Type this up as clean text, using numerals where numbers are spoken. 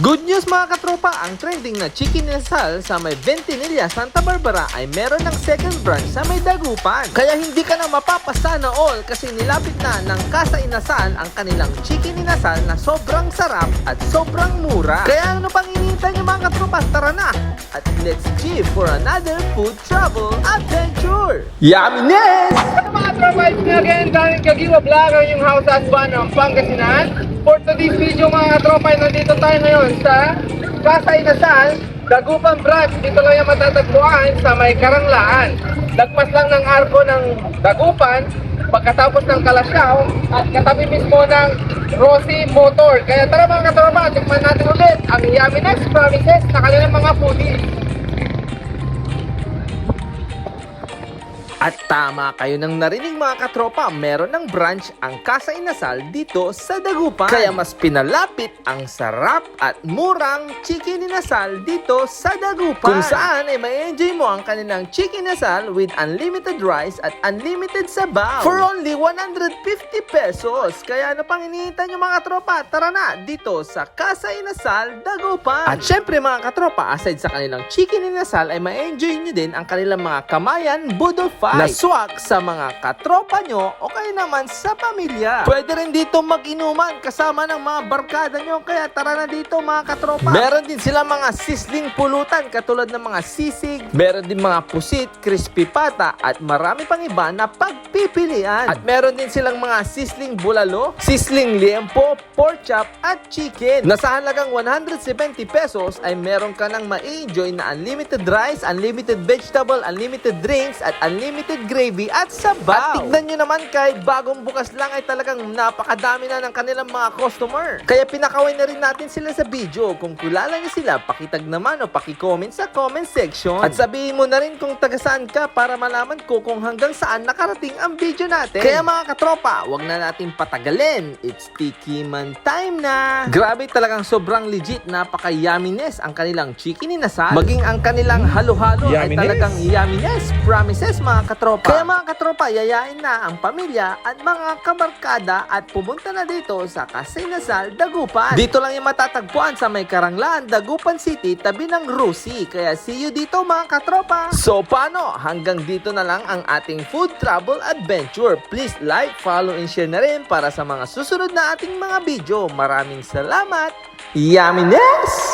Good news mga katropa, ang trending na chicken inasal sa may Ventanilla, Santa Barbara ay meron ng second branch sa may Dagupan. Kaya hindi ka na mapapasana all kasi nilapit na ng Casa Inasal ang kanilang chicken inasal na sobrang sarap at sobrang mura. Kaya ano pang hinihintay niyo mga katropa, tara na! At let's chill for another food travel adventure! Yumminess! Mga tropa, it's me again, Darren Kagiwa Vlogger, yung house husband ng Pangasinan. For today's video mga tropa, nandito tayo ngayon sa Casa Inasal, Dagupan Branch. Dito lang yung matatagpuan sa may Karanglaan. Lagpas lang ng arko ng Dagupan, pagkatapos ng Kalasyaw, at katabi mismo ng Rosie Motor. Kaya tara mga tropa, tikman natin ulit ang Yumminess Promises na kanilang mga foodies. At tama kayo nang narinig mga katropa, meron ng branch ang Casa Inasal dito sa Dagupan. Kaya mas pinalapit ang sarap at murang chicken inasal dito sa Dagupan. Kung saan ay ma-enjoy mo ang kanilang chicken inasal with unlimited rice at unlimited sabaw for only 150 pesos. Kaya ano pang hinihintay nyo mga katropa, tara na dito sa Casa Inasal, Dagupan. At syempre mga katropa, aside sa kanilang chicken inasal ay ma-enjoy nyo din ang kanilang mga Kamayan Budol Fight na swak sa mga katropa nyo o kaya naman sa pamilya. Pwede rin dito mag-inuman kasama ng mga barkada nyo, kaya tara na dito mga katropa. Meron din sila mga sizzling pulutan katulad ng mga sisig, meron din mga pusit, crispy pata at marami pang iba na pagpipilian. At meron din silang mga sizzling bulalo, sizzling liempo, pork chop at chicken. Na sa halagang 170 pesos ay meron ka nang ma-enjoy na unlimited rice, unlimited vegetable, unlimited drinks at unlimited gravy at sabaw. At tignan nyo naman, kahit bagong bukas lang ay talagang napakadami na ng kanilang mga customer. Kaya pinakaway na rin natin sila sa video. Kung kilala nyo sila, pakitag naman o pakicomment sa comment section. At sabihin mo na rin kung taga saan ka para malaman ko kung hanggang saan nakarating ang video natin. Kaya mga katropa, wag na natin patagalin. It's Tiki Man time na! Grabe, talagang sobrang legit, napaka-yumminess ang kanilang chicken inasal. Maging ang kanilang halo-halo ay talagang yumminess promises mga katropa. Kaya mga katropa, yayain na ang pamilya at mga kabarkada at pumunta na dito sa Casa Inasal, Dagupan. Dito lang yung matatagpuan sa may Karanglaan, Dagupan City, tabi ng Rosie. Kaya see you dito mga katropa. So paano? Hanggang dito na lang ang ating food travel adventure. Please like, follow, and share na rin para sa mga susunod na ating mga video. Maraming salamat. Yumminess!